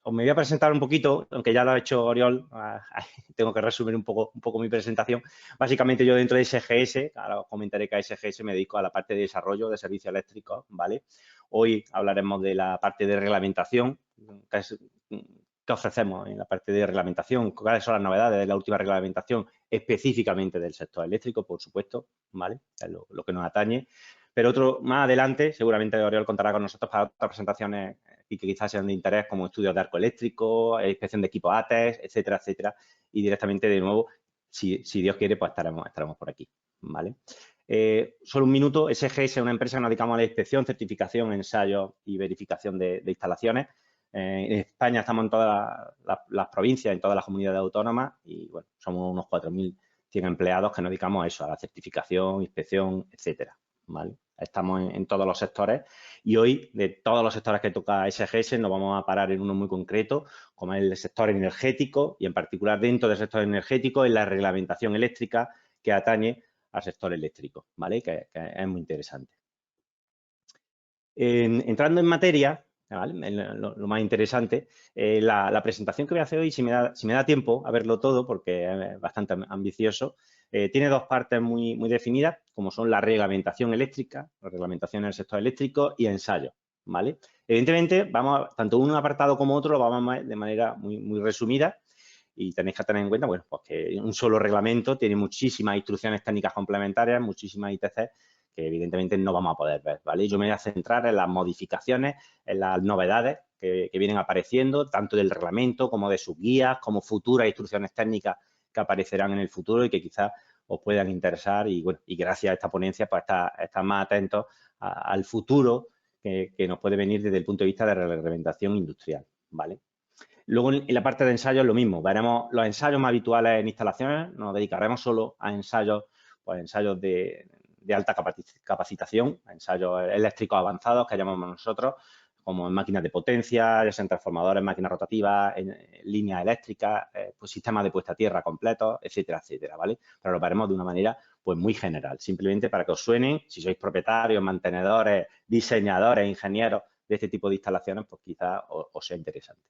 Os me voy a presentar un poquito, aunque ya lo ha hecho Oriol, tengo que resumir un poco mi presentación. Básicamente yo dentro de SGS, ahora os comentaré que a SGS me dedico a la parte de desarrollo de servicios eléctricos, ¿vale? Hoy hablaremos de la parte de reglamentación, ¿qué ofrecemos en la parte de reglamentación? ¿Cuáles son las novedades de la última reglamentación específicamente del sector eléctrico, por supuesto, ¿vale? Es lo que nos atañe. Pero más adelante, seguramente Oriol contará con nosotros para otras presentaciones y que quizás sean de interés, como estudios de arco eléctrico, inspección de equipos ATES, etcétera, etcétera. Y directamente, de nuevo, si Dios quiere, pues estaremos por aquí, ¿vale? Solo un minuto. SGS es una empresa que nos dedicamos a la inspección, certificación, ensayo y verificación de instalaciones. En España estamos en todas las provincias, en todas las comunidades autónomas y, bueno, somos unos 4.100 empleados que nos dedicamos a eso, a la certificación, inspección, etcétera, ¿vale? Estamos en todos los sectores y hoy, de todos los sectores que toca SGS, nos vamos a parar en uno muy concreto, como es el sector energético y, en particular, dentro del sector energético, en la reglamentación eléctrica que atañe al sector eléctrico, ¿vale? Que es muy interesante. Entrando en materia, ¿vale? Lo más interesante, la presentación que voy a hacer hoy, si me da tiempo a verlo todo, porque es bastante ambicioso, tiene dos partes muy definidas, como son la reglamentación eléctrica, la reglamentación en el sector eléctrico y ensayo, ¿vale? Evidentemente, tanto un apartado como otro lo vamos a ver de manera muy resumida y tenéis que tener en cuenta, bueno, pues que un solo reglamento tiene muchísimas instrucciones técnicas complementarias, muchísimas ITC que evidentemente no vamos a poder ver, ¿vale? Yo me voy a centrar en las modificaciones, en las novedades que vienen apareciendo, tanto del reglamento como de sus guías, como futuras instrucciones técnicas que aparecerán en el futuro y que quizás os puedan interesar y, bueno, y gracias a esta ponencia pues estar más atentos al futuro que nos puede venir desde el punto de vista de la reglamentación industrial, ¿vale? Luego, en la parte de ensayos, lo mismo. Veremos los ensayos más habituales en instalaciones. Nos dedicaremos solo a ensayos, pues ensayos de alta capacitación, a ensayos eléctricos avanzados que llamamos nosotros, como en máquinas de potencia, ya sean transformadores, máquinas rotativas, en líneas eléctricas, pues sistemas de puesta a tierra completos, etcétera, etcétera, ¿vale? Pero lo veremos de una manera, pues, muy general, simplemente para que os suenen, si sois propietarios, mantenedores, diseñadores, ingenieros de este tipo de instalaciones, pues quizás os sea interesante.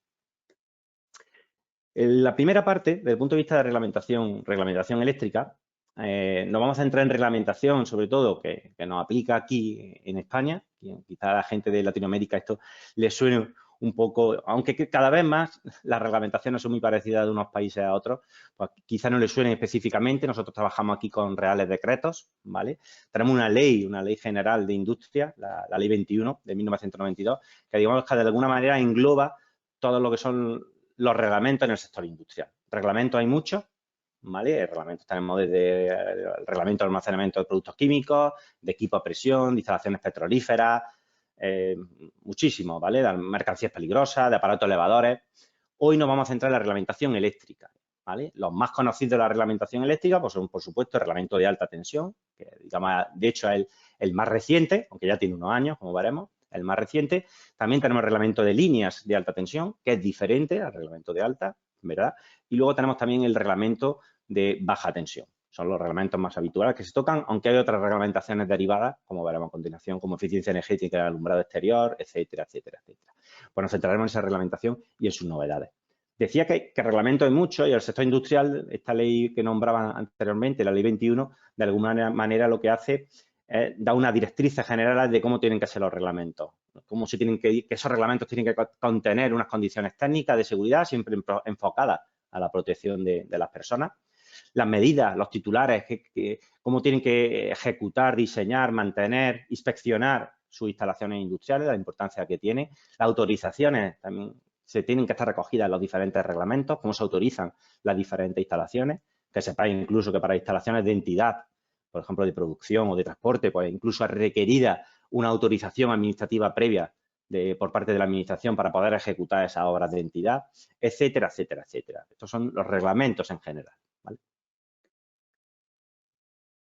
En la primera parte, desde el punto de vista de reglamentación eléctrica, nos vamos a centrar en reglamentación, sobre todo, que nos aplica aquí en España. Quizá a la gente de Latinoamérica esto les suene un poco, aunque cada vez más las reglamentaciones son muy parecidas de unos países a otros, pues quizá no les suenen específicamente. Nosotros trabajamos aquí con reales decretos, ¿vale? Tenemos una ley general de industria, la Ley 21 de 1992, que digamos que de alguna manera engloba todo lo que son los reglamentos en el sector industrial. Reglamentos hay muchos, ¿vale? Reglamentos tenemos desde el reglamento de almacenamiento de productos químicos, de equipo a presión, de instalaciones petrolíferas, muchísimos, ¿vale? De mercancías peligrosas, de aparatos elevadores. Hoy nos vamos a centrar en la reglamentación eléctrica, ¿vale? Los más conocidos de la reglamentación eléctrica pues son, por supuesto, el reglamento de alta tensión, que, digamos, de hecho es el más reciente, aunque ya tiene unos años, como veremos, el más reciente. También tenemos el reglamento de líneas de alta tensión, que es diferente al reglamento de alta, ¿verdad? Y luego tenemos también el reglamento de baja tensión. Son los reglamentos más habituales que se tocan, aunque hay otras reglamentaciones derivadas, como veremos a continuación, como eficiencia energética en el alumbrado exterior, etcétera, etcétera, etcétera. Pues nos centraremos en esa reglamentación y en sus novedades. Decía que reglamento hay mucho y el sector industrial, esta ley que nombraba anteriormente, la Ley 21, de alguna manera lo que hace da unas directrices generales de cómo tienen que ser los reglamentos, cómo se tienen que esos reglamentos tienen que contener unas condiciones técnicas de seguridad siempre enfocadas a la protección de las personas, las medidas, los titulares, cómo tienen que ejecutar, diseñar, mantener, inspeccionar sus instalaciones industriales, la importancia que tiene, las autorizaciones también se tienen que estar recogidas en los diferentes reglamentos, cómo se autorizan las diferentes instalaciones, que sepáis incluso que para instalaciones de entidad, por ejemplo, de producción o de transporte, pues incluso es requerida una autorización administrativa previa por parte de la Administración para poder ejecutar esas obras de entidad, etcétera, etcétera, etcétera. Estos son los reglamentos en general, ¿vale?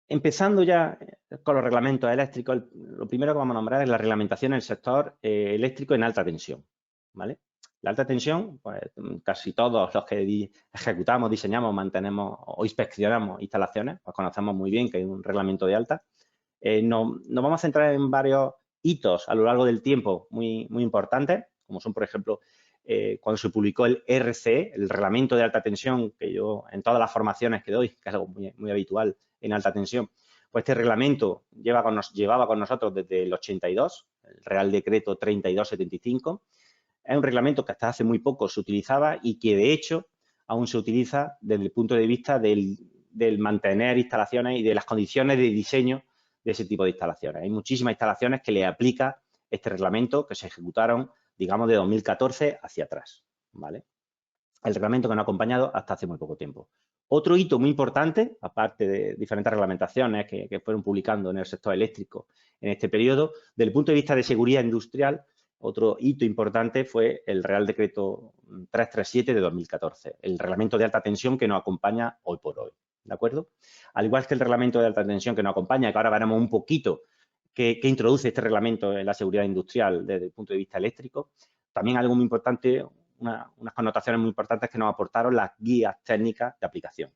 Empezando ya con los reglamentos eléctricos, lo primero que vamos a nombrar es la reglamentación en el sector eléctrico en alta tensión, ¿vale? La alta tensión, pues casi todos los que ejecutamos, diseñamos, mantenemos o inspeccionamos instalaciones, pues conocemos muy bien que hay un reglamento de alta. Nos vamos a centrar en varios hitos a lo largo del tiempo muy importantes, como son, por ejemplo, cuando se publicó el RCE, el Reglamento de Alta Tensión, que yo en todas las formaciones que doy, que es algo muy habitual en alta tensión, pues este reglamento llevaba con nosotros desde el 82, el Real Decreto 3275. Es un reglamento que hasta hace muy poco se utilizaba y que, de hecho, aún se utiliza desde el punto de vista del mantener instalaciones y de las condiciones de diseño de ese tipo de instalaciones. Hay muchísimas instalaciones que le aplica este reglamento que se ejecutaron, digamos, de 2014 hacia atrás, ¿vale? El reglamento que nos ha acompañado hasta hace muy poco tiempo. Otro hito muy importante, aparte de diferentes reglamentaciones que fueron publicando en el sector eléctrico en este periodo, desde el punto de vista de seguridad industrial, otro hito importante fue el Real Decreto 337 de 2014, el reglamento de alta tensión que nos acompaña hoy por hoy, ¿de acuerdo? Al igual que el reglamento de alta tensión que nos acompaña, que ahora veremos un poquito qué introduce este reglamento en la seguridad industrial desde el punto de vista eléctrico, también algo muy importante, unas connotaciones muy importantes que nos aportaron las guías técnicas de aplicación.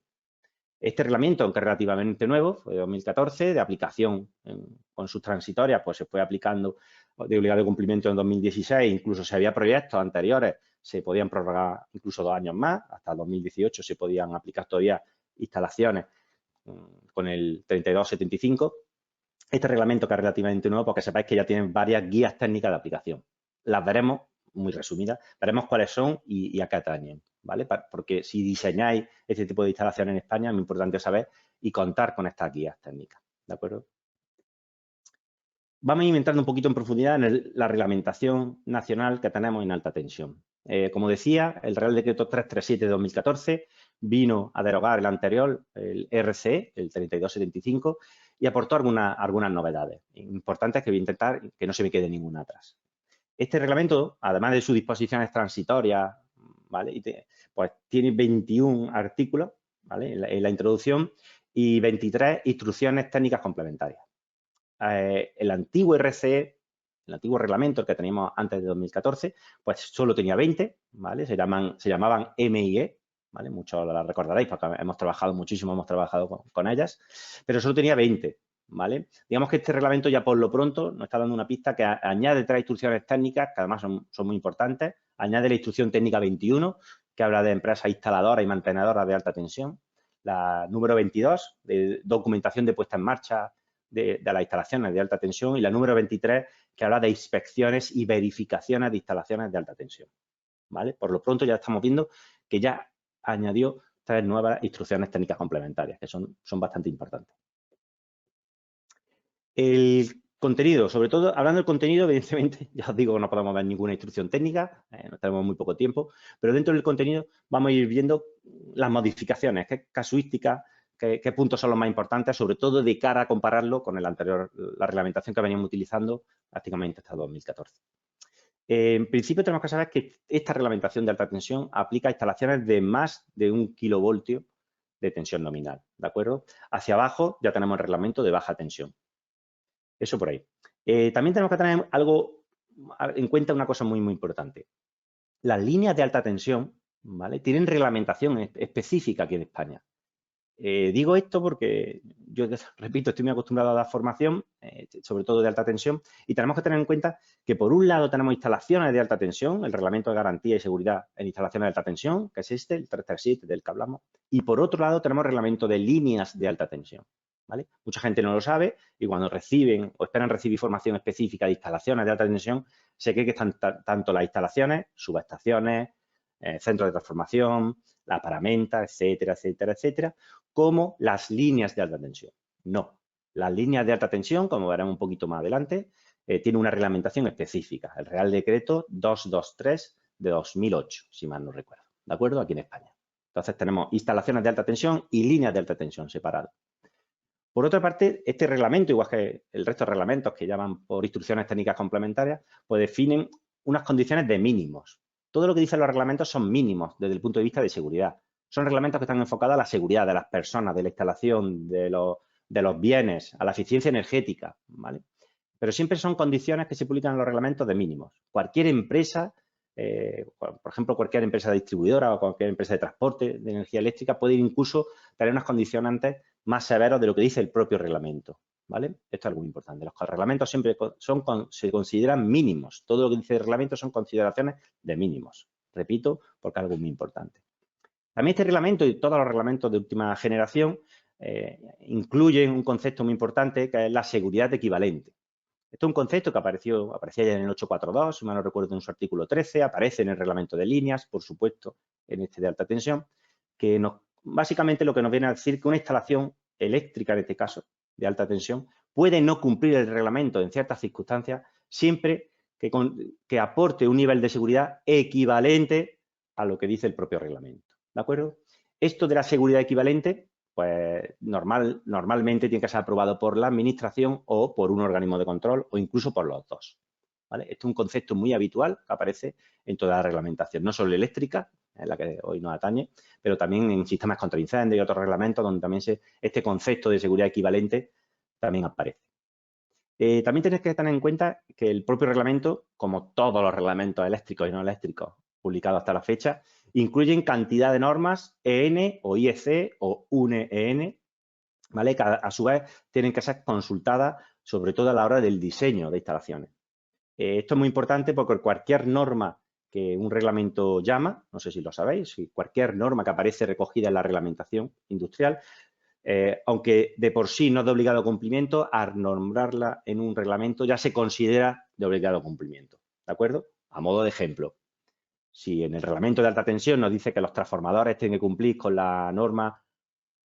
Este reglamento, aunque es relativamente nuevo, fue de 2014, de aplicación con sus transitorias, pues se fue aplicando de obligado cumplimiento en 2016, incluso si había proyectos anteriores, se podían prorrogar incluso 2 años más, hasta el 2018 se podían aplicar todavía instalaciones con el 3275. Este reglamento, que es relativamente nuevo, porque sepáis que ya tienen varias guías técnicas de aplicación. Las veremos muy resumidas, veremos cuáles son y a qué atañen, ¿vale? Porque si diseñáis este tipo de instalaciones en España, es muy importante saber y contar con estas guías técnicas, ¿de acuerdo? Vamos a ir entrando un poquito en profundidad en la reglamentación nacional que tenemos en alta tensión. Como decía, el Real Decreto 337 de 2014 vino a derogar el anterior, el RCE, el 3275, y aportó algunas novedades importantes que voy a intentar que no se me quede ninguna atrás. Este reglamento, además de sus disposiciones transitorias, ¿vale? Pues tiene 21 artículos, ¿vale? En la introducción y 23 instrucciones técnicas complementarias. El antiguo RCE, el antiguo reglamento, el que teníamos antes de 2014, pues solo tenía 20, ¿vale? Se llamaban MIE, ¿vale? Muchos la recordaréis porque hemos trabajado muchísimo, hemos trabajado con ellas, pero solo tenía 20, ¿vale? Digamos que este reglamento ya por lo pronto nos está dando una pista que añade 3 instrucciones técnicas, que además son muy importantes. Añade la instrucción técnica 21, que habla de empresas instaladoras y mantenedoras de alta tensión. La número 22, de documentación de puesta en marcha de las instalaciones de alta tensión, y la número 23, que habla de inspecciones y verificaciones de instalaciones de alta tensión, ¿vale? Por lo pronto ya estamos viendo que ya añadió 3 nuevas instrucciones técnicas complementarias, que son bastante importantes. El contenido, sobre todo, hablando del contenido, evidentemente, ya os digo que no podemos ver ninguna instrucción técnica, no tenemos muy poco tiempo, pero dentro del contenido vamos a ir viendo las modificaciones, qué casuísticas, qué puntos son los más importantes, sobre todo de cara a compararlo con el anterior, la reglamentación que veníamos utilizando prácticamente hasta 2014. En principio tenemos que saber que esta reglamentación de alta tensión aplica a instalaciones de más de 1 kilovoltio de tensión nominal, ¿de acuerdo? Hacia abajo ya tenemos el reglamento de baja tensión. Eso por ahí. También tenemos que tener en cuenta una cosa muy importante. Las líneas de alta tensión, ¿vale? Tienen reglamentación específica aquí en España. Digo esto porque yo, repito, estoy muy acostumbrado a dar formación, sobre todo de alta tensión, y tenemos que tener en cuenta que por un lado tenemos instalaciones de alta tensión, el reglamento de garantía y seguridad en instalaciones de alta tensión, que es este, el 337 del que hablamos, y por otro lado tenemos reglamento de líneas de alta tensión, ¿vale? Mucha gente no lo sabe y cuando reciben o esperan recibir formación específica de instalaciones de alta tensión, se cree que están tanto las instalaciones, subestaciones, centros de transformación, la paramenta, etcétera, etcétera, etcétera, como las líneas de alta tensión. No, las líneas de alta tensión, como veremos un poquito más adelante, tiene una reglamentación específica, el Real Decreto 223 de 2008, si mal no recuerdo, ¿de acuerdo? Aquí en España. Entonces tenemos instalaciones de alta tensión y líneas de alta tensión separadas. Por otra parte, este reglamento, igual que el resto de reglamentos que llaman por instrucciones técnicas complementarias, pues definen unas condiciones de mínimos. Todo lo que dicen los reglamentos son mínimos desde el punto de vista de seguridad. Son reglamentos que están enfocados a la seguridad de las personas, de la instalación, de los bienes, a la eficiencia energética, ¿vale? Pero siempre son condiciones que se publican en los reglamentos de mínimos. Cualquier empresa, por ejemplo, cualquier empresa distribuidora o cualquier empresa de transporte de energía eléctrica puede incluso tener unas condicionantes más severas de lo que dice el propio reglamento, ¿vale? Esto es algo muy importante. Los reglamentos siempre se consideran mínimos. Todo lo que dice el reglamento son consideraciones de mínimos. Repito, porque es algo muy importante. También este reglamento y todos los reglamentos de última generación incluyen un concepto muy importante que es la seguridad equivalente. Esto es un concepto que aparecía ya en el 842, si mal no recuerdo, en su artículo 13, aparece en el reglamento de líneas, por supuesto, en este de alta tensión, que básicamente lo que nos viene a decir que una instalación eléctrica, en este caso, de alta tensión, puede no cumplir el reglamento en ciertas circunstancias siempre que aporte un nivel de seguridad equivalente a lo que dice el propio reglamento. ¿De acuerdo? Esto de la seguridad equivalente, pues normalmente tiene que ser aprobado por la administración o por un organismo de control o incluso por los dos. ¿Vale? Este es un concepto muy habitual que aparece en toda la reglamentación, no solo eléctrica, en la que hoy nos atañe, pero también en sistemas contra incendios y otros reglamentos donde también este concepto de seguridad equivalente también aparece. También tenéis que tener en cuenta que el propio reglamento, como todos los reglamentos eléctricos y no eléctricos publicados hasta la fecha, incluyen cantidad de normas EN o IEC o UNE-EN, ¿vale? Que a su vez tienen que ser consultadas sobre todo a la hora del diseño de instalaciones. Esto es muy importante porque cualquier norma que un reglamento llama, no sé si lo sabéis, cualquier norma que aparece recogida en la reglamentación industrial, aunque de por sí no es de obligado cumplimiento, al nombrarla en un reglamento ya se considera de obligado cumplimiento, ¿de acuerdo? A modo de ejemplo, si en el reglamento de alta tensión nos dice que los transformadores tienen que cumplir con la norma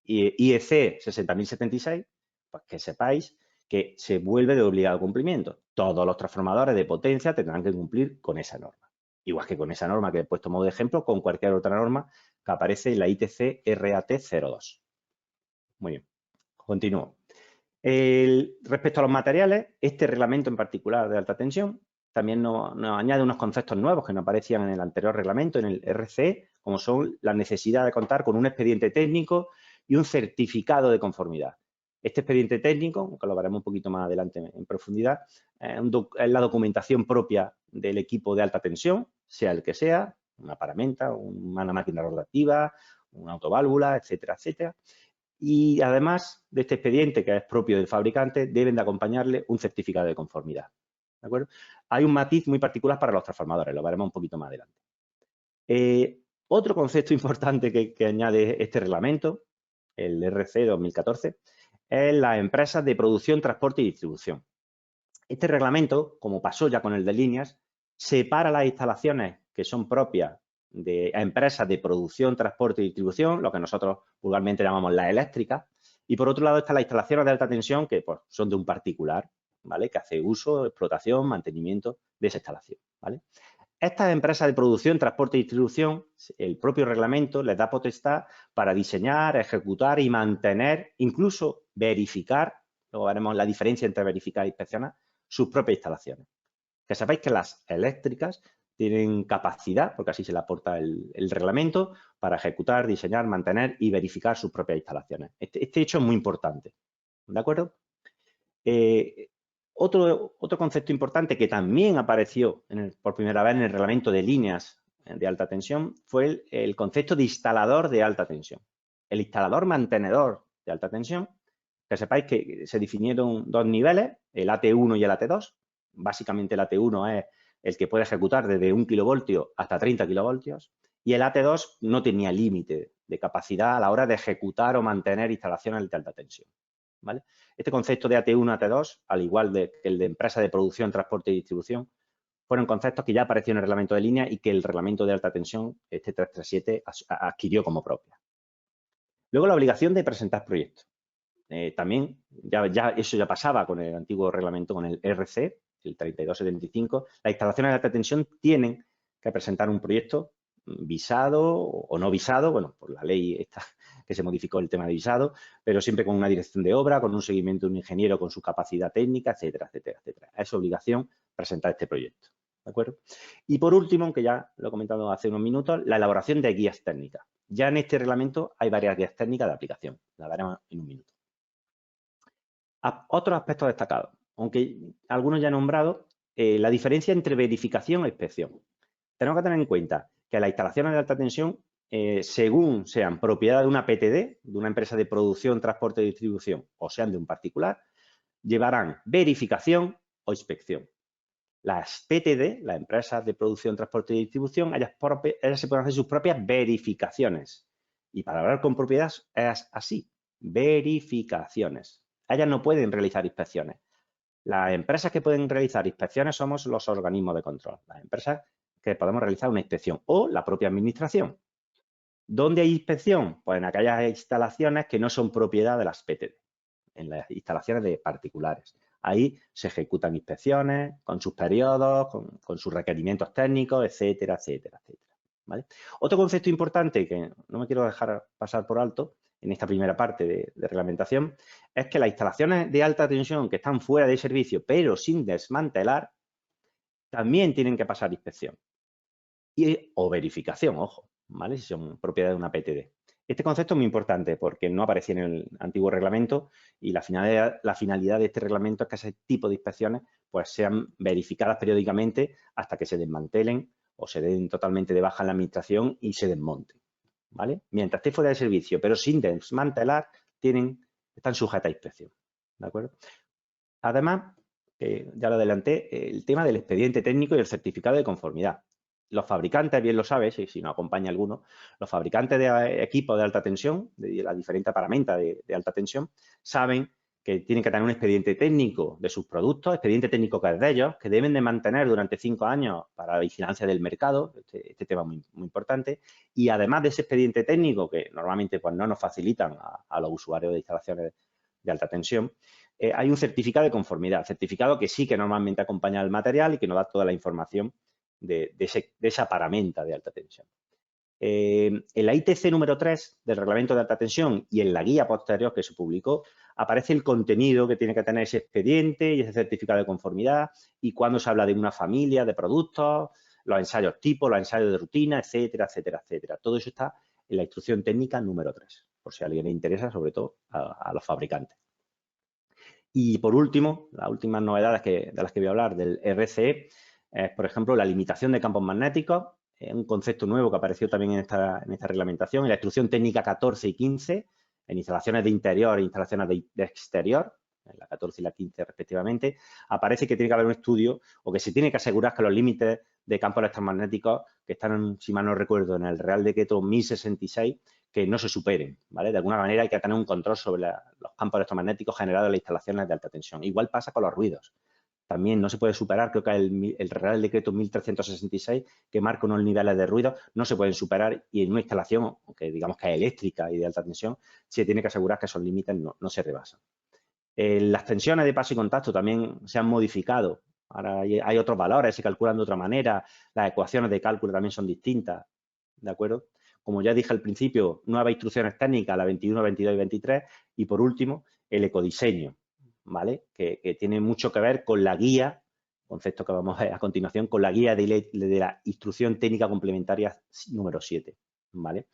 IEC 60076, pues que sepáis que se vuelve de obligado cumplimiento. Todos los transformadores de potencia tendrán que cumplir con esa norma. Igual que con esa norma que he puesto modo de ejemplo, con cualquier otra norma que aparece en la ITC RAT 02. Muy bien, continúo. Respecto a los materiales, este reglamento en particular de alta tensión también nos añade unos conceptos nuevos que no aparecían en el anterior reglamento, en el RCE, como son la necesidad de contar con un expediente técnico y un certificado de conformidad. Este expediente técnico, que lo veremos un poquito más adelante en profundidad, es la documentación propia del equipo de alta tensión, sea el que sea, una paramenta, una máquina rotativa, una autoválvula, etcétera, etcétera. Y además de este expediente, que es propio del fabricante, deben de acompañarle un certificado de conformidad. ¿De acuerdo? Hay un matiz muy particular para los transformadores, lo veremos un poquito más adelante. Otro concepto importante que añade este reglamento, el RC 2014, es las empresas de producción, transporte y distribución. Este reglamento, como pasó ya con el de líneas, separa las instalaciones que son propias de empresas de producción, transporte y distribución, lo que nosotros vulgarmente llamamos las eléctricas, y por otro lado están las instalaciones de alta tensión que pues, son de un particular, ¿vale? Que hace uso, explotación, mantenimiento de esa instalación, ¿vale? Estas empresas de producción, transporte y distribución, el propio reglamento les da potestad para diseñar, ejecutar y mantener, incluso verificar, luego veremos la diferencia entre verificar e inspeccionar, sus propias instalaciones. Que sepáis que las eléctricas tienen capacidad, porque así se le aporta el reglamento, para ejecutar, diseñar, mantener y verificar sus propias instalaciones. Este hecho es muy importante, ¿de acuerdo? Otro concepto importante que también apareció por primera vez en el reglamento de líneas de alta tensión fue el concepto de instalador de alta tensión. El instalador mantenedor de alta tensión, que sepáis que se definieron dos niveles, el AT1 y el AT2. Básicamente el AT1 es el que puede ejecutar desde 1 kilovoltio hasta 30 kilovoltios y el AT2 no tenía límite de capacidad a la hora de ejecutar o mantener instalaciones de alta tensión, ¿vale? Este concepto de AT1, AT2, al igual que el de empresa de producción, transporte y distribución, fueron conceptos que ya aparecieron en el reglamento de línea y que el reglamento de alta tensión, este 337, adquirió como propia. Luego, la obligación de presentar proyectos. También, eso ya pasaba con el antiguo reglamento, con el RC, el 3275. Las instalaciones de alta tensión tienen que presentar un proyecto visado o no visado, bueno, por la ley esta que se modificó el tema de visado, pero siempre con una dirección de obra, con un seguimiento de un ingeniero con su capacidad técnica, etcétera, etcétera, etcétera. Es obligación presentar este proyecto, ¿de acuerdo? Y por último, aunque ya lo he comentado hace unos minutos, la elaboración de guías técnicas. Ya en este reglamento hay varias guías técnicas de aplicación, la veremos en un minuto. Otros aspectos destacados, aunque algunos ya he nombrado, la diferencia entre verificación e inspección. Tenemos que tener en cuenta que las instalaciones de alta tensión, según sean propiedad de una PTD, de una empresa de producción, transporte y distribución, o sean de un particular, llevarán verificación o inspección. Las PTD, las empresas de producción, transporte y distribución, ellas se pueden hacer sus propias verificaciones. Y para hablar con propiedad es así, verificaciones. Ellas no pueden realizar inspecciones. Las empresas que pueden realizar inspecciones somos los organismos de control, las empresas que podemos realizar una inspección o la propia administración. ¿Dónde hay inspección? Pues en aquellas instalaciones que no son propiedad de las PTD, en las instalaciones de particulares. Ahí se ejecutan inspecciones con sus periodos, con sus requerimientos técnicos, etcétera, etcétera, etcétera. ¿Vale? Otro concepto importante que no me quiero dejar pasar por alto en esta primera parte de reglamentación es que las instalaciones de alta tensión que están fuera de servicio pero sin desmantelar también tienen que pasar inspección o verificación, ojo, ¿vale? Si son propiedad de una PTD. Este concepto es muy importante porque no aparecía en el antiguo reglamento y la finalidad de este reglamento es que ese tipo de inspecciones pues sean verificadas periódicamente hasta que se desmantelen o se den totalmente de baja en la administración y se desmonten, ¿vale? Mientras esté fuera de servicio, pero sin desmantelar, están sujetas a inspección, ¿de acuerdo? Además, ya lo adelanté, el tema del expediente técnico y el certificado de conformidad. Los fabricantes, bien lo sabes, y si no acompaña alguno, los fabricantes de equipos de alta tensión, de las diferentes paramentas de alta tensión, saben que tienen que tener un expediente técnico de sus productos, expediente técnico que es de ellos, que deben de mantener durante 5 años para la vigilancia del mercado, este tema es muy, muy importante, y además de ese expediente técnico, que normalmente pues, no nos facilitan a los usuarios de instalaciones de alta tensión, hay un certificado de conformidad, certificado que sí que normalmente acompaña al material y que nos da toda la información de esa paramenta de alta tensión. En la ITC número 3 del reglamento de alta tensión y en la guía posterior que se publicó, aparece el contenido que tiene que tener ese expediente y ese certificado de conformidad y cuando se habla de una familia de productos, los ensayos tipo, los ensayos de rutina, etcétera, etcétera, etcétera. Todo eso está en la instrucción técnica número 3, por si a alguien le interesa, sobre todo a los fabricantes. Y por último, las últimas novedades de las que voy a hablar del RCE es, por ejemplo, la limitación de campos magnéticos, un concepto nuevo que apareció también en esta reglamentación, en la instrucción técnica 14 y 15, en instalaciones de interior e instalaciones de exterior, en la 14 y la 15 respectivamente, aparece que tiene que haber un estudio o que se tiene que asegurar que los límites de campos electromagnéticos que están, si mal no recuerdo, en el Real Decreto 1066, que no se superen, ¿vale? De alguna manera hay que tener un control sobre los campos electromagnéticos generados en las instalaciones de alta tensión. Igual pasa con los ruidos. También no se puede superar, creo que el Real Decreto 1366, que marca unos niveles de ruido, no se pueden superar y en una instalación, que digamos que es eléctrica y de alta tensión, se tiene que asegurar que esos límites no se rebasan. Las tensiones de paso y contacto también se han modificado. Ahora hay otros valores, se calculan de otra manera, las ecuaciones de cálculo también son distintas, ¿de acuerdo? Como ya dije al principio, nuevas instrucciones técnicas, la 21, 22 y 23, y por último, el ecodiseño, ¿vale? Que tiene mucho que ver con la guía, concepto que vamos a ver a continuación, con la guía de la instrucción técnica complementaria número 7, ¿vale?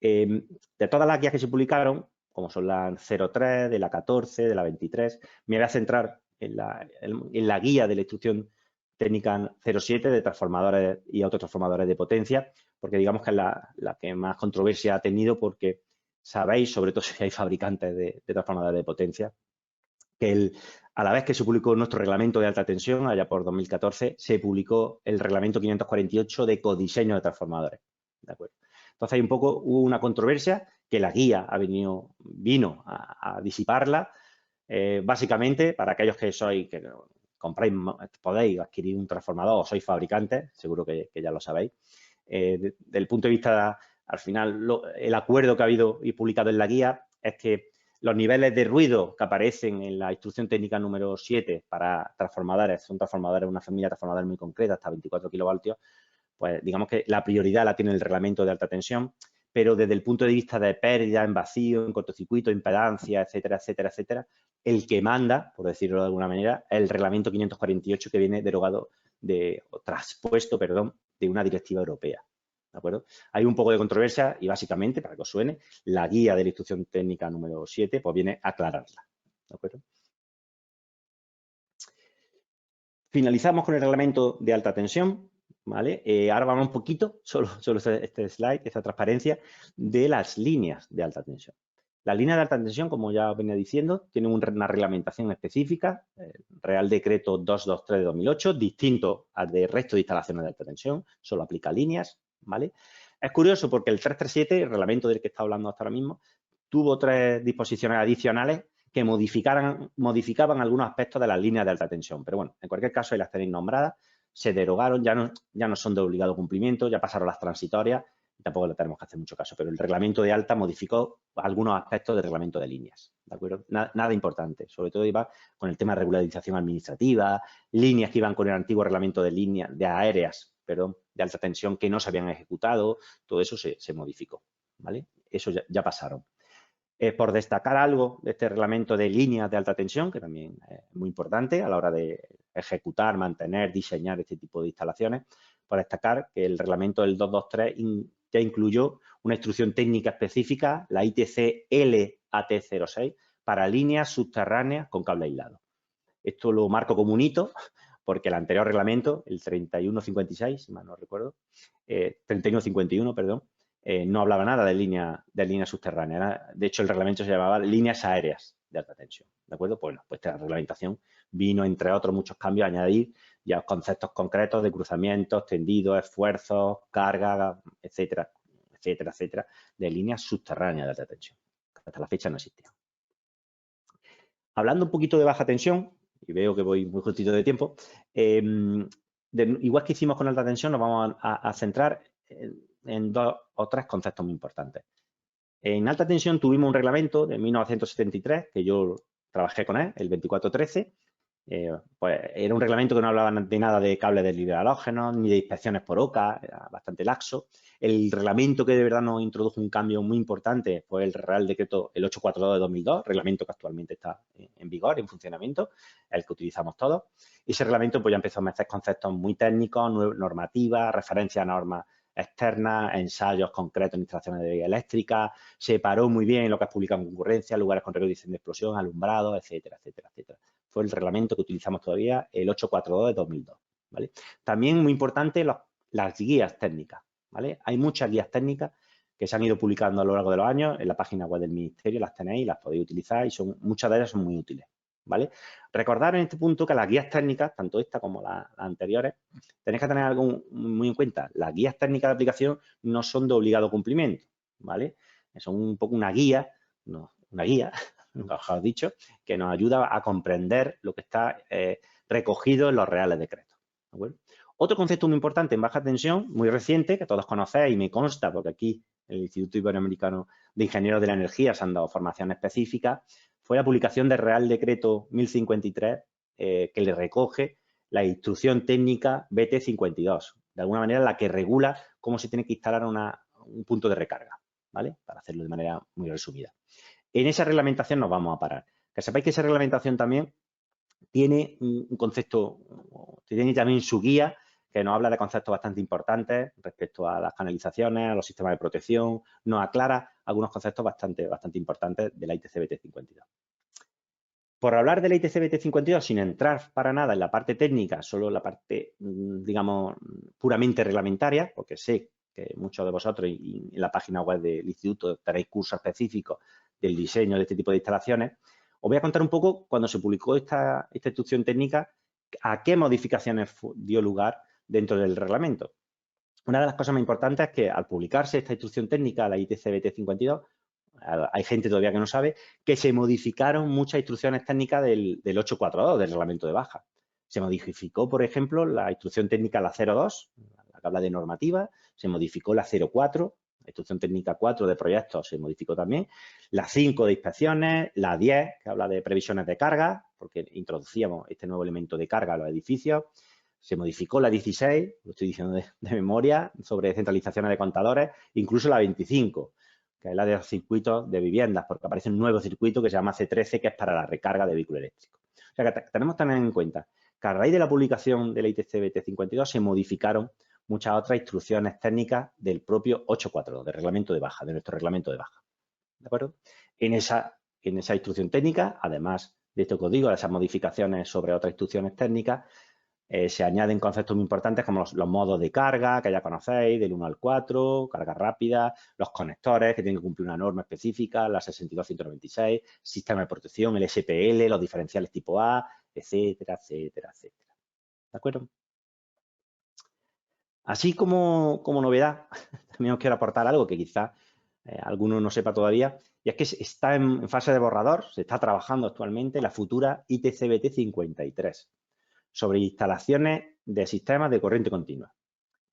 De todas las guías que se publicaron, como son la 03, de la 14, de la 23, me voy a centrar en la guía de la instrucción técnica 07 de transformadores y autotransformadores de potencia, porque digamos que es la que más controversia ha tenido porque sabéis, sobre todo si hay fabricantes de transformadores de potencia, que a la vez que se publicó nuestro reglamento de alta tensión, allá por 2014, se publicó el reglamento 548 de codiseño de transformadores, ¿de acuerdo? Entonces, hubo una controversia que la guía vino a disiparla, básicamente, para aquellos que compráis, podéis adquirir un transformador o sois fabricantes, seguro que ya lo sabéis. Del punto de vista, al final, el acuerdo que ha habido y publicado en la guía es que los niveles de ruido que aparecen en la instrucción técnica número 7 para transformadores, son transformadores, una familia de transformadores muy concreta, hasta 24 kilovoltios, pues digamos que la prioridad la tiene el reglamento de alta tensión, pero desde el punto de vista de pérdida en vacío, en cortocircuito, impedancia, etcétera, etcétera, etcétera, el que manda, por decirlo de alguna manera, es el reglamento 548 que viene derogado traspuesto, de una directiva europea. ¿De acuerdo? Hay un poco de controversia y básicamente, para que os suene, la guía de la instrucción técnica número 7 pues viene a aclararla. ¿De acuerdo? Finalizamos con el reglamento de alta tensión, ¿vale? Ahora vamos un poquito, solo este slide, esta transparencia, de las líneas de alta tensión. Las líneas de alta tensión, como ya os venía diciendo, tienen una reglamentación específica, Real Decreto 223 de 2008, distinto al del resto de instalaciones de alta tensión, solo aplica líneas, ¿vale? Es curioso porque el 337, el reglamento del que está hablando hasta ahora mismo, tuvo 3 disposiciones adicionales que modificaban algunos aspectos de las líneas de alta tensión. Pero bueno, en cualquier caso, ahí las tenéis nombradas, se derogaron, ya no son de obligado cumplimiento, ya pasaron las transitorias, tampoco le tenemos que hacer mucho caso, pero el reglamento de alta modificó algunos aspectos del reglamento de líneas, ¿de acuerdo? Nada importante, sobre todo iba con el tema de regularización administrativa, líneas que iban con el antiguo reglamento de líneas, de aéreas, perdón, de alta tensión que no se habían ejecutado, todo eso se modificó, ¿vale? Eso ya pasaron. Por destacar algo de este reglamento de líneas de alta tensión, que también es muy importante a la hora de ejecutar, mantener, diseñar este tipo de instalaciones, por destacar que el reglamento del 223 ya incluyó una instrucción técnica específica, la ITC LAT06, para líneas subterráneas con cable aislado. Esto lo marco como un hito, porque el anterior reglamento, el 3156, si mal no recuerdo, 3151, perdón, no hablaba nada de línea subterránea. De hecho, el reglamento se llamaba líneas aéreas de alta tensión, ¿de acuerdo? Pues esta reglamentación vino, entre otros muchos cambios, a añadir ya conceptos concretos de cruzamientos, tendidos, esfuerzos, carga, etcétera, etcétera, etcétera, de líneas subterráneas de alta tensión. Hasta la fecha no existían. Hablando un poquito de baja tensión, y veo que voy muy justito de tiempo, igual que hicimos con alta tensión, nos vamos a centrar en 2 o 3 conceptos muy importantes. En alta tensión tuvimos un reglamento de 1973, que yo trabajé con él, el 2413. Pues era un reglamento que no hablaba de nada de cables de libre halógenos, ni de inspecciones por OCA, era bastante laxo. El reglamento que de verdad nos introdujo un cambio muy importante fue el Real Decreto, el 842 de 2002, reglamento que actualmente está en vigor, en funcionamiento, el que utilizamos todos. Y ese reglamento pues ya empezó a meter conceptos muy técnicos, normativas, referencias a normas externas, ensayos concretos en instalaciones de vía eléctrica, separó muy bien lo que es publicado en concurrencia, lugares con riesgo de explosión, alumbrado, etcétera, etcétera, etcétera. Fue el reglamento que utilizamos todavía, el 842 de 2002, ¿vale? También muy importante las guías técnicas, ¿vale? Hay muchas guías técnicas que se han ido publicando a lo largo de los años, en la página web del Ministerio las tenéis, las podéis utilizar y muchas de ellas son muy útiles, ¿vale? Recordar en este punto que las guías técnicas, tanto esta como las anteriores, tenéis que tener algo muy en cuenta. Las guías técnicas de aplicación no son de obligado cumplimiento, ¿vale? Son un poco una guía, mejor dicho, que nos ayuda a comprender lo que está recogido en los reales decretos, ¿de acuerdo? Otro concepto muy importante en baja tensión, muy reciente, que todos conocéis y me consta, porque aquí el Instituto Iberoamericano de Ingenieros de la Energía se han dado formación específica, fue la publicación del Real Decreto 1053, que le recoge la instrucción técnica BT52, de alguna manera la que regula cómo se tiene que instalar un punto de recarga, ¿vale? Para hacerlo de manera muy resumida. En esa reglamentación nos vamos a parar. Que sepáis que esa reglamentación también tiene un concepto, tiene también su guía, que nos habla de conceptos bastante importantes respecto a las canalizaciones, a los sistemas de protección, nos aclara algunos conceptos bastante importantes de la ITC BT52. Por hablar de la ITC BT52, sin entrar para nada en la parte técnica, solo la parte, digamos, puramente reglamentaria, porque sé que muchos de vosotros y en la página web del instituto tenéis cursos específicos del diseño de este tipo de instalaciones, os voy a contar un poco, cuando se publicó esta instrucción técnica, a qué modificaciones dio lugar dentro del reglamento. Una de las cosas más importantes es que al publicarse esta instrucción técnica, la ITC BT52, hay gente todavía que no sabe, que se modificaron muchas instrucciones técnicas del 842, del reglamento de baja. Se modificó, por ejemplo, la instrucción técnica la 02, la que habla de normativa, se modificó la 04, la instrucción técnica 4 de proyectos se modificó también, la 5 de inspecciones, la 10, que habla de previsiones de carga, porque introducíamos este nuevo elemento de carga a los edificios, se modificó la 16, lo estoy diciendo de memoria, sobre centralizaciones de contadores, incluso la 25, que es la de los circuitos de viviendas, porque aparece un nuevo circuito que se llama C13, que es para la recarga de vehículos eléctricos. O sea, que tenemos que tener en cuenta que a raíz de la publicación de la ITC BT52 se modificaron muchas otras instrucciones técnicas del propio 842, del reglamento de baja, de nuestro reglamento de baja. ¿De acuerdo? En esa instrucción técnica, además de esto que os digo, de esas modificaciones sobre otras instrucciones técnicas, Se añaden conceptos muy importantes como los modos de carga, que ya conocéis, del 1 al 4, carga rápida, los conectores, que tienen que cumplir una norma específica, la 62196, sistema de protección, el SPL, los diferenciales tipo A, etcétera, etcétera, etcétera. ¿De acuerdo? Así como novedad, también os quiero aportar algo que quizás alguno no sepa todavía, y es que está en fase de borrador, se está trabajando actualmente la futura ITCBT 53 sobre instalaciones de sistemas de corriente continua.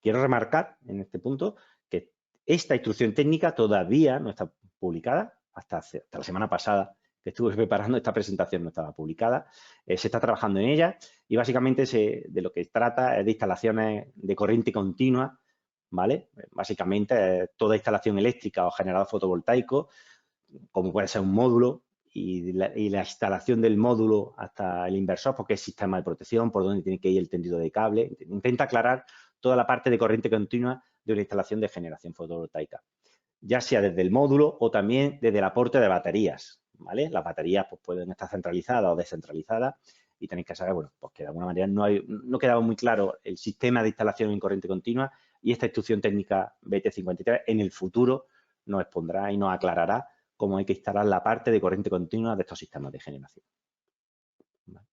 Quiero remarcar en este punto que esta instrucción técnica todavía no está publicada, hasta la semana pasada que estuve preparando esta presentación no estaba publicada, se está trabajando en ella y básicamente de lo que trata es de instalaciones de corriente continua, ¿vale? Básicamente toda instalación eléctrica o generador fotovoltaico, como puede ser un módulo, y la instalación del módulo hasta el inversor, porque es sistema de protección, por dónde tiene que ir el tendido de cable. Intenta aclarar toda la parte de corriente continua de una instalación de generación fotovoltaica, ya sea desde el módulo o también desde el aporte de baterías, ¿vale? Las baterías pues, pueden estar centralizadas o descentralizadas y tenéis que saber, bueno, pues que de alguna manera no quedaba muy claro el sistema de instalación en corriente continua y esta instrucción técnica BT53 en el futuro nos expondrá y nos aclarará cómo hay que instalar la parte de corriente continua de estos sistemas de generación. ¿Vale?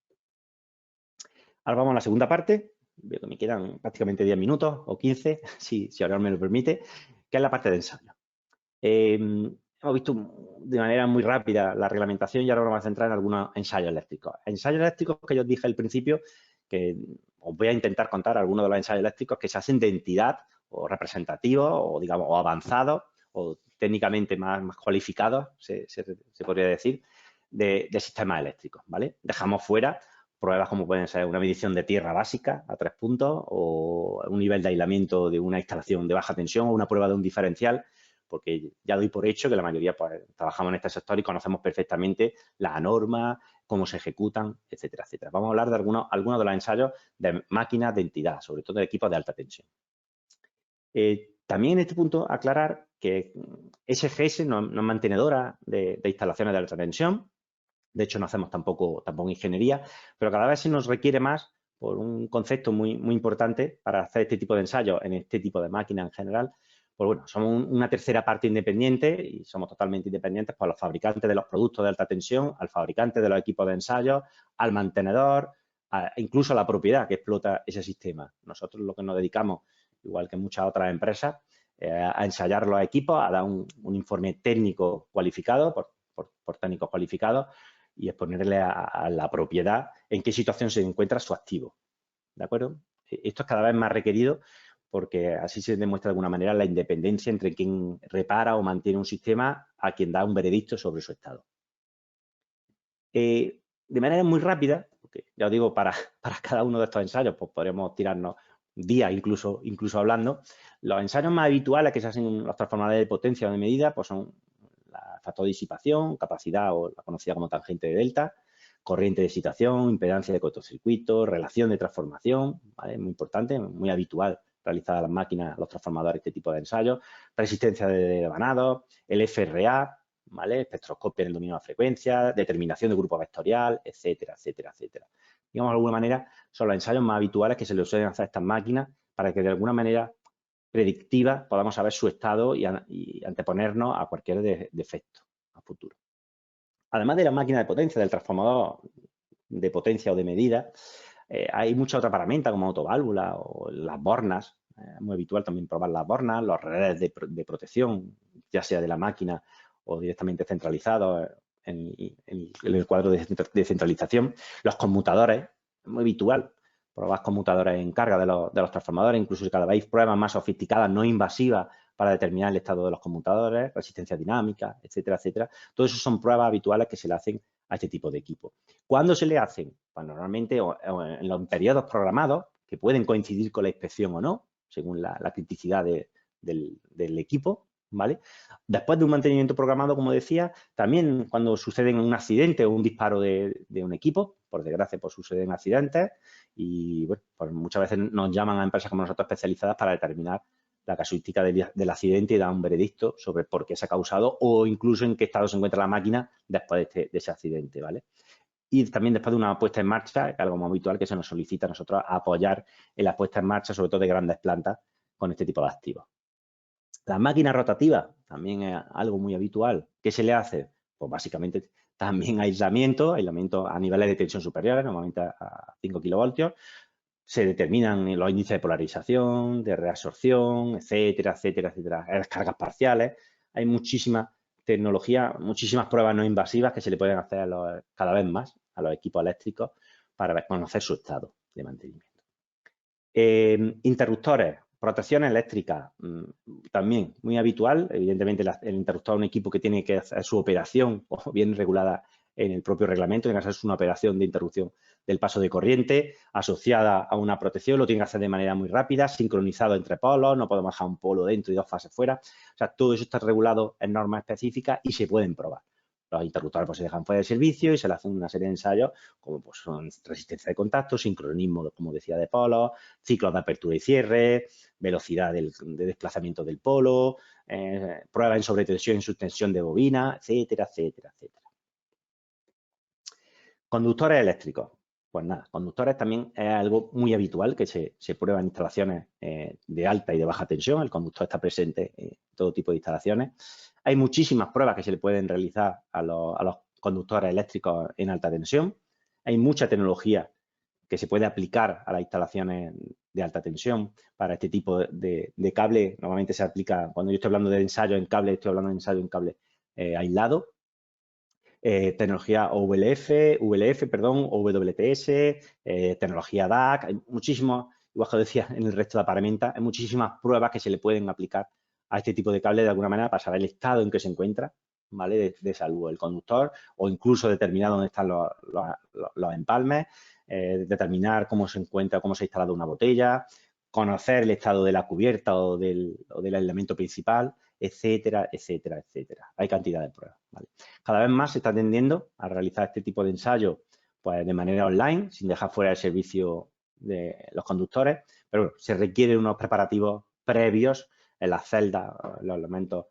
Ahora vamos a la segunda parte. Veo que me quedan prácticamente 10 minutos o 15, si ahora me lo permite, que es la parte de ensayo. Hemos visto de manera muy rápida la reglamentación y ahora vamos a centrar en algunos ensayos eléctricos. Ensayos eléctricos que yo os dije al principio, que os voy a intentar contar algunos de los ensayos eléctricos que se hacen de entidad o representativos o, digamos, o avanzados o técnicamente más cualificados, se podría decir, de sistemas eléctricos, ¿vale? Dejamos fuera pruebas como pueden ser una medición de tierra básica a 3 puntos o un nivel de aislamiento de una instalación de baja tensión o una prueba de un diferencial, porque ya doy por hecho que la mayoría pues, trabajamos en este sector y conocemos perfectamente la norma, cómo se ejecutan, etcétera, etcétera. Vamos a hablar de algunos de los ensayos de máquinas de entidad, sobre todo de equipos de alta tensión. También en este punto aclarar que SGS no es mantenedora de instalaciones de alta tensión. De hecho, no hacemos tampoco ingeniería, pero cada vez se nos requiere más por un concepto muy importante para hacer este tipo de ensayos en este tipo de máquinas en general. Pues bueno, somos una tercera parte independiente y somos totalmente independientes por los fabricantes de los productos de alta tensión, al fabricante de los equipos de ensayo, al mantenedor, incluso a la propiedad que explota ese sistema. Nosotros lo que nos dedicamos, igual que muchas otras empresas, a ensayar los equipos, a dar un informe técnico cualificado por técnicos cualificados y exponerle a la propiedad en qué situación se encuentra su activo. ¿De acuerdo? Esto es cada vez más requerido porque así se demuestra de alguna manera la independencia entre quien repara o mantiene un sistema a quien da un veredicto sobre su estado. De manera muy rápida, porque ya os digo, para cada uno de estos ensayos pues podremos tirarnos días incluso hablando. Los ensayos más habituales que se hacen en los transformadores de potencia o de medida pues son factor de disipación, capacidad o la conocida como tangente de delta, corriente de excitación, impedancia de cortocircuito, relación de transformación, ¿vale? Muy importante, muy habitual realizada en las máquinas, los transformadores, este tipo de ensayos, resistencia de devanados, el FRA, ¿vale? Espectroscopia en el dominio de la frecuencia, determinación de grupo vectorial, etcétera, etcétera, etcétera. Digamos, de alguna manera, son los ensayos más habituales que se le suelen hacer a estas máquinas para que de alguna manera predictiva podamos saber su estado y anteponernos a cualquier defecto a futuro. Además de la máquina de potencia, del transformador de potencia o de medida, hay mucha otra paramenta como autoválvula o las bornas. Es muy habitual también probar las bornas, los redes de protección, ya sea de la máquina o directamente centralizados en el cuadro de centralización. Los conmutadores, es muy habitual probar conmutadores en carga de los transformadores, incluso cada vez pruebas más sofisticadas, no invasivas, para determinar el estado de los conmutadores, resistencia dinámica, etcétera, etcétera. Todo eso son pruebas habituales que se le hacen a este tipo de equipo. ¿Cuándo se le hacen? Pues normalmente en los periodos programados, que pueden coincidir con la inspección o no, según la criticidad del equipo, ¿vale? Después de un mantenimiento programado, como decía, también cuando sucede un accidente o un disparo de un equipo, por desgracia, pues suceden accidentes y, bueno, pues muchas veces nos llaman a empresas como nosotros especializadas para determinar la casuística del accidente y dar un veredicto sobre por qué se ha causado o incluso en qué estado se encuentra la máquina después de ese accidente, ¿vale? y también después de una puesta en marcha, es algo muy habitual que se nos solicita a nosotros apoyar en la puesta en marcha, sobre todo de grandes plantas, con este tipo de activos. Las máquinas rotativas también es algo muy habitual. ¿Qué se le hace? Pues básicamente también aislamiento a niveles de tensión superiores, normalmente a 5 kilovoltios. Se determinan los índices de polarización, de reabsorción, etcétera, etcétera, etcétera. Descargas parciales. Hay muchísimas tecnologías, muchísimas pruebas no invasivas que se le pueden hacer cada vez más a los equipos eléctricos para conocer su estado de mantenimiento. Interruptores, protección eléctrica, también muy habitual. Evidentemente, el interruptor es un equipo que tiene que hacer su operación o bien regulada en el propio reglamento, tiene que hacer una operación de interrupción del paso de corriente asociada a una protección, lo tiene que hacer de manera muy rápida, sincronizado entre polos, no podemos dejar un polo dentro y 2 fases fuera. O sea, todo eso está regulado en normas específicas y se pueden probar. Los interruptores pues, se dejan fuera de servicio y se le hacen una serie de ensayos como pues, son resistencia de contacto, sincronismo, como decía, de polos, ciclos de apertura y cierre, velocidad de desplazamiento del polo, pruebas en sobretensión y en subtensión de bobina, etcétera, etcétera, etcétera. Conductores eléctricos. Pues nada, conductores también es algo muy habitual que se prueba en instalaciones de alta y de baja tensión. El conductor está presente en todo tipo de instalaciones. Hay muchísimas pruebas que se le pueden realizar a los conductores eléctricos en alta tensión. Hay mucha tecnología que se puede aplicar a las instalaciones de alta tensión para este tipo de cable. Normalmente se aplica, cuando yo estoy hablando de ensayo en cable, estoy hablando de ensayo en cable aislado. Tecnología VLF, WTS, tecnología DAC, hay muchísimos, igual que decía en el resto de aparamentas, hay muchísimas pruebas que se le pueden aplicar a este tipo de cable de alguna manera para saber el estado en que se encuentra, ¿vale? De salud el conductor o incluso determinar dónde están los empalmes, determinar cómo se encuentra, cómo se ha instalado una botella, conocer el estado de la cubierta o del aislamiento principal, etcétera, etcétera, etcétera. Hay cantidad de pruebas, ¿vale? Cada vez más se está tendiendo a realizar este tipo de ensayo pues, de manera online, sin dejar fuera el servicio de los conductores, pero bueno, se requieren unos preparativos previos en las celdas, los elementos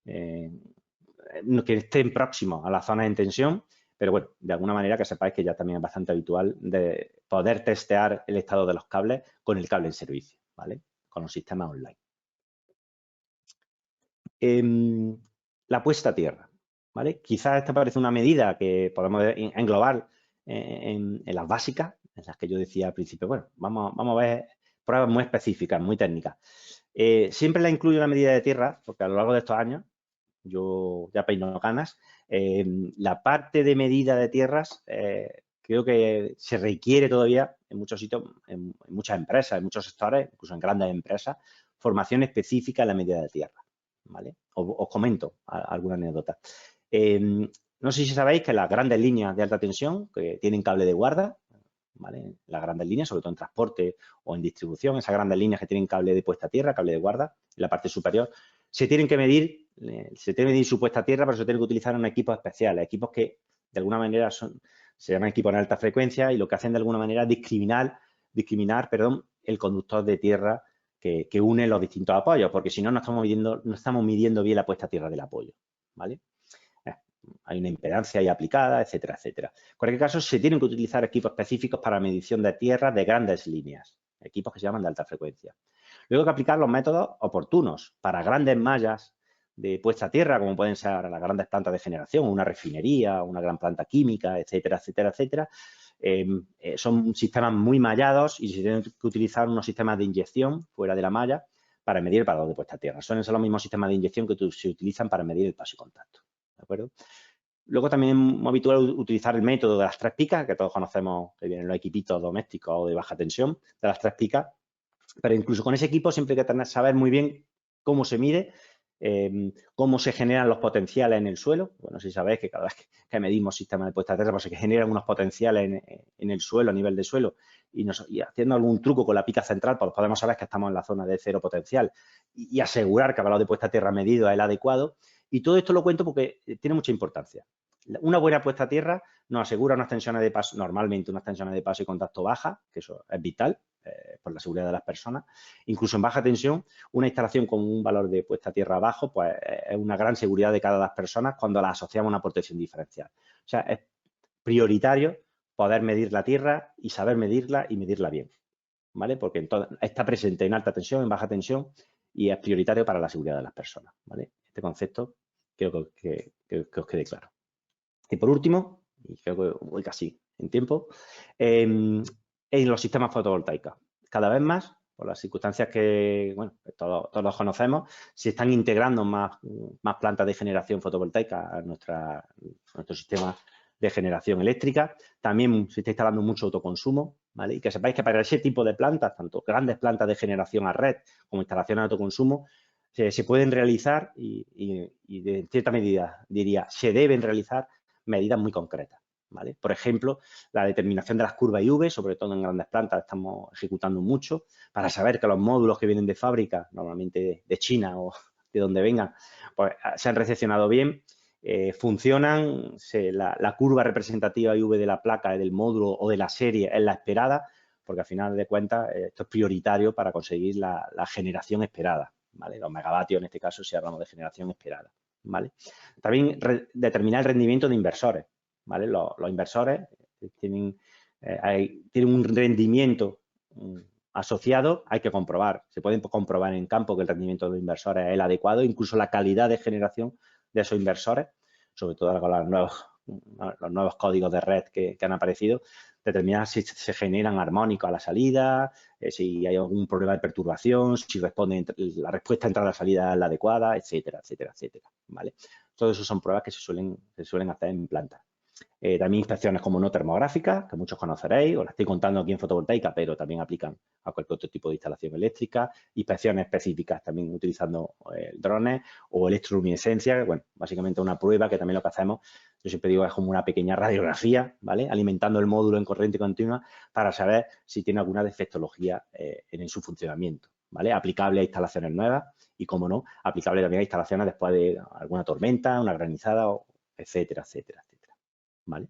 que estén próximos a la zona de tensión, pero bueno, de alguna manera que sepáis que ya también es bastante habitual de poder testear el estado de los cables con el cable en servicio, ¿vale? Con los sistemas online. La puesta a tierra, ¿vale? Quizás esta parece una medida que podemos englobar en las básicas, en las que yo decía al principio, bueno, vamos a ver pruebas muy específicas, muy técnicas. Siempre la incluyo la medida de tierra, porque a lo largo de estos años, yo ya peino canas, la parte de medida de tierras creo que se requiere todavía en muchos sitios, en muchas empresas, en muchos sectores, incluso en grandes empresas, formación específica en la medida de tierra, ¿vale? Os comento alguna anécdota. No sé si sabéis que las grandes líneas de alta tensión que tienen cable de guarda, ¿vale? Las grandes líneas, sobre todo en transporte o en distribución, esas grandes líneas que tienen cable de puesta a tierra, cable de guarda, en la parte superior, se tiene que medir su puesta a tierra, pero se tiene que utilizar en equipos especiales, equipos que de alguna manera se llaman equipos en alta frecuencia y lo que hacen de alguna manera es discriminar el conductor de tierra que une los distintos apoyos, porque si no, no estamos midiendo bien la puesta a tierra del apoyo, ¿vale? Hay una impedancia ahí aplicada, etcétera, etcétera. En cualquier caso, se tienen que utilizar equipos específicos para medición de tierra de grandes líneas, equipos que se llaman de alta frecuencia. Luego hay que aplicar los métodos oportunos para grandes mallas de puesta a tierra, como pueden ser las grandes plantas de generación, una refinería, una gran planta química, etcétera, etcétera, etcétera. Son sistemas muy mallados y se tienen que utilizar unos sistemas de inyección fuera de la malla para medir el valor de puesta a tierra. Suelen ser los mismos sistemas de inyección que se utilizan para medir el paso y contacto. ¿De acuerdo? Luego también es muy habitual utilizar el método de las 3 picas, que todos conocemos, que vienen los equipitos domésticos o de baja tensión, de las 3 picas. Pero incluso con ese equipo siempre hay que saber muy bien cómo se mide, cómo se generan los potenciales en el suelo. Bueno, si sabéis que cada vez que medimos sistemas de puesta a tierra, pues se generan unos potenciales en el suelo, a nivel de suelo, y haciendo algún truco con la pica central, pues podemos saber que estamos en la zona de cero potencial y asegurar que el valor de puesta a tierra medido es el adecuado. Y todo esto lo cuento porque tiene mucha importancia. Una buena puesta a tierra nos asegura unas tensiones de paso, normalmente unas tensiones de paso y contacto bajas, que eso es vital por la seguridad de las personas. Incluso en baja tensión, una instalación con un valor de puesta a tierra bajo, pues es una gran seguridad de cada una de las personas cuando la asociamos a una protección diferencial. O sea, es prioritario poder medir la tierra y saber medirla y medirla bien, ¿vale? Porque está presente en alta tensión, en baja tensión y es prioritario para la seguridad de las personas, ¿vale? Este concepto creo que os quede claro. Y por último, y creo que voy casi en tiempo, en los sistemas fotovoltaicos. Cada vez más, por las circunstancias que, bueno, todos conocemos, se están integrando más plantas de generación fotovoltaica a nuestro sistema de generación eléctrica. También se está instalando mucho autoconsumo, ¿vale? Y que sepáis que para ese tipo de plantas, tanto grandes plantas de generación a red como instalaciones de autoconsumo, se pueden realizar y de cierta medida, diría, se deben realizar medidas muy concretas, ¿vale? Por ejemplo, la determinación de las curvas IV, sobre todo en grandes plantas, estamos ejecutando mucho para saber que los módulos que vienen de fábrica, normalmente de China o de donde vengan, pues se han recepcionado bien, funcionan, la curva representativa IV de la placa, del módulo o de la serie es la esperada, porque al final de cuentas esto es prioritario para conseguir la generación esperada, ¿vale? Los megavatios en este caso si hablamos de generación esperada, ¿vale? También determinar el rendimiento de inversores, ¿vale? Los inversores tienen un rendimiento asociado, hay que comprobar, se puede comprobar en campo que el rendimiento de los inversores es el adecuado, incluso la calidad de generación de esos inversores, sobre todo con los nuevos códigos de red que han aparecido, determinar si se generan armónicos a la salida, si hay algún problema de perturbación, si la respuesta entre la salida es la adecuada, etcétera, etcétera, etcétera, ¿vale? Todo eso son pruebas que se suelen hacer en planta. También inspecciones como no termográficas, que muchos conoceréis, os las estoy contando aquí en fotovoltaica, pero también aplican a cualquier otro tipo de instalación eléctrica. Inspecciones específicas también utilizando drones o electroluminescencia, bueno, básicamente una prueba que también lo que hacemos, yo siempre digo, es como una pequeña radiografía, ¿vale? Alimentando el módulo en corriente continua para saber si tiene alguna defectología en su funcionamiento, ¿vale? Aplicable a instalaciones nuevas y, como no, aplicable también a instalaciones después de alguna tormenta, una granizada, etcétera, etcétera, etcétera. ¿Vale?